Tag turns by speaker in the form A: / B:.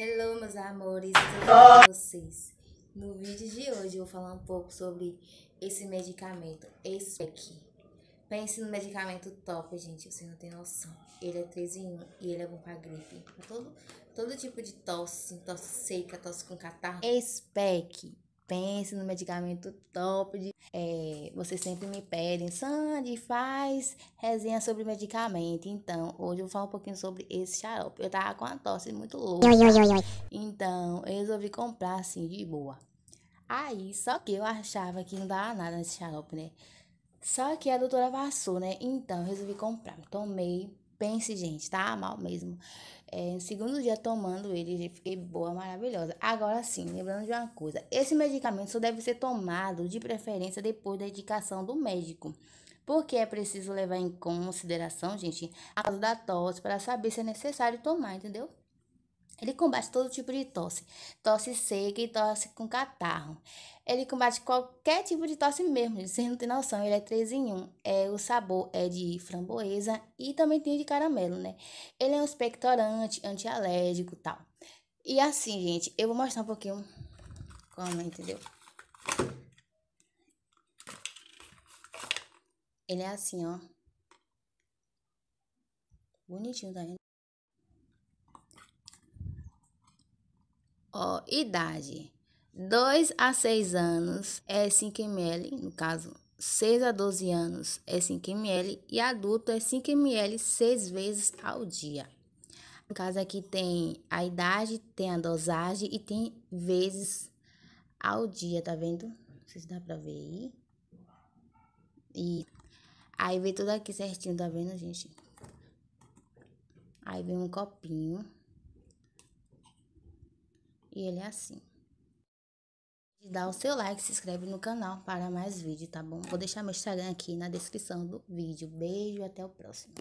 A: Hello, meus amores, tudo bem com vocês? No vídeo de hoje eu vou falar um pouco sobre esse medicamento, esse aqui. Pense no medicamento top, gente, você não tem noção. Ele é 3 em 1 e ele é bom pra gripe, pra todo tipo de tosse, tosse seca, tosse com catarro. Spec. Pense no medicamento top. Vocês sempre me pedem, Sandy, faz resenha sobre medicamento. Então, hoje eu vou falar um pouquinho sobre esse xarope. Eu tava com uma tosse muito louca. Então, eu resolvi comprar assim, de boa. Aí, só que eu achava que não dava nada nesse xarope, né? Só que a doutora passou, né? Então, eu resolvi comprar. Tomei. Pense, gente, tá mal mesmo. No segundo dia tomando ele, já fiquei boa, maravilhosa. Agora sim, lembrando de uma coisa. Esse medicamento só deve ser tomado, de preferência, depois da indicação do médico. Porque é preciso levar em consideração, gente, a causa da tosse, para saber se é necessário tomar, entendeu? Ele combate todo tipo de tosse, tosse seca e tosse com catarro. Ele combate qualquer tipo de tosse mesmo, você não tem noção, ele é 3 em 1. O sabor é de framboesa e também tem de caramelo, né? Ele é um expectorante, antialérgico e tal. E assim, gente, eu vou mostrar um pouquinho como, entendeu? Ele é assim, ó. Bonitinho, tá vendo? Ó, idade. 2 a 6 anos é 5 ml, no caso, 6 a 12 anos é 5 ml e adulto é 5 ml 6 vezes ao dia. No caso aqui tem a idade, tem a dosagem e tem vezes ao dia, tá vendo? Não sei se dá pra ver aí. E aí vem tudo aqui certinho, tá vendo, gente? Aí vem um copinho. E ele é assim. Dá o seu like, se inscreve no canal para mais vídeos, tá bom? Vou deixar meu Instagram aqui na descrição do vídeo. Beijo e até o próximo.